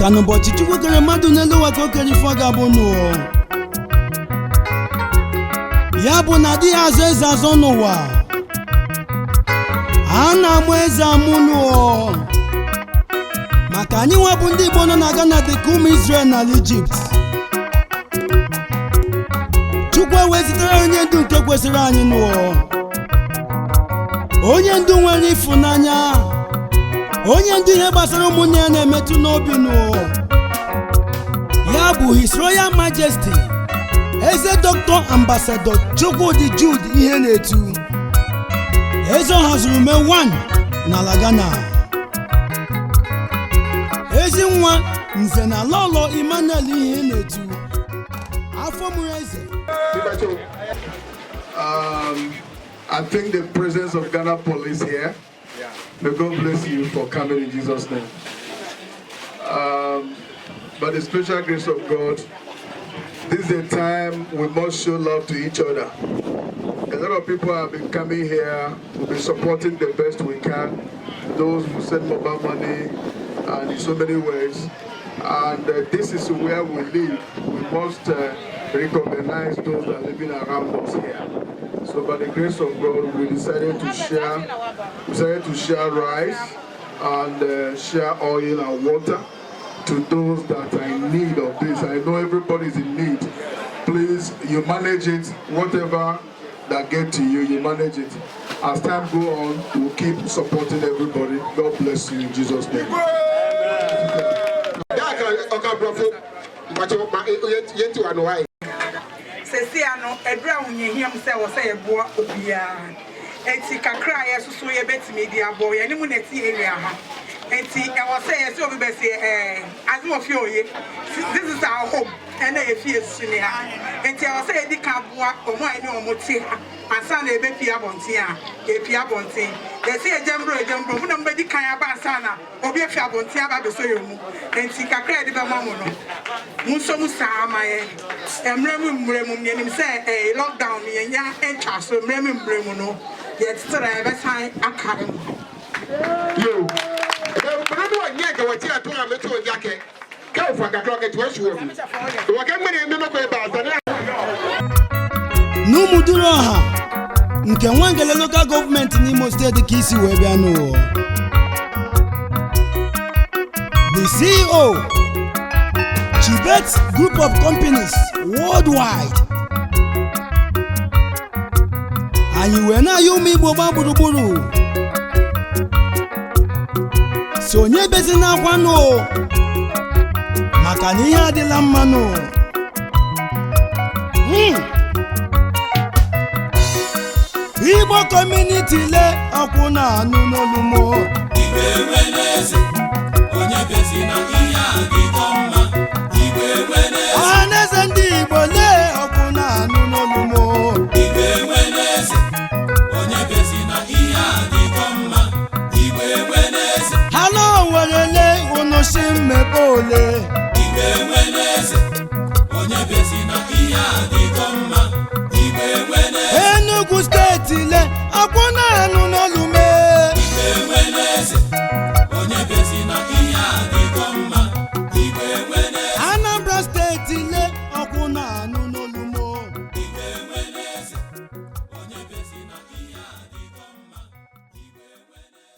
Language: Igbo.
maka n'ụbọchị Chukwu kere mmadụ n'elu ụwa ka o kere ife ọ ga-abụ n'ụwa ya bụ na adịghị azụ eze azọ n'ụwa a na-amụ eze amụ n'ụwa maka anyị nwa bụ ndị Igbo nọ na Ghana dịka ụmụ Israel na Egypt Chukwu ewezitere onye ndu nke kwesịrị anyị n'ụwa onye ndu nwere ịfụnanya onye ndu ihe gbasara ụmụnne ya na-emetụ n'obi n'ụwa ya bụ His Royal Majesty Eze Dr. Ambassador Chukwudi Jude ihe na-etu Eze Ọhazurume 1 n'ala Ghana ezi nwa nze na lọlọ Emmanuel ihe na-etu afọ mụrụ eze. I think the presence of Ghana police here. May God bless you for coming in Jesus' name. By the special grace of God, this is a time we must show love to each other. A lot of people have been coming here, we'll be supporting the best we can. Those who send mobile money and in so many ways. And this is where we live. We must recognize those that are living around us here. So by the grace of God, we decided to share rice and share oil and water to those that are in need of this. I know everybody is in need. Please, you manage it. Whatever that get to you, you manage it. As time go on, we'll keep supporting everybody. God bless you in Jesus' name. Sesiano, Ebra, him say, was a boy, Eti kakra ya susu ye beti media boy, and muneti area. Eti, I was saying, so we say, as more few ye. This is our home, and I feel sooner. Eti, I was saying, the cabwa, or my no motia, and son a baby abontia, a piabonti. They say a jumbo, nobody can abasana, or be a fiabontia, babasoyum. Eti, kakra de bamono. Muso Musa, my Remum, say a lockdown, and Charles, Remum. Yet still I have a sign academy. You, I don't yet go to a metal jacket. Go for the clock at Westwood. What can we remember about No Muduraha nke Nwangele local government in Imo State the Kisi Webiano. The CEO Chibet's group of companies worldwide. And you were not you me boba buruburu. So nye bezi na kwano. Makani ya de lamano. Igbo community le akuna anu n'olumo. Ibe weneze onye bezi na iya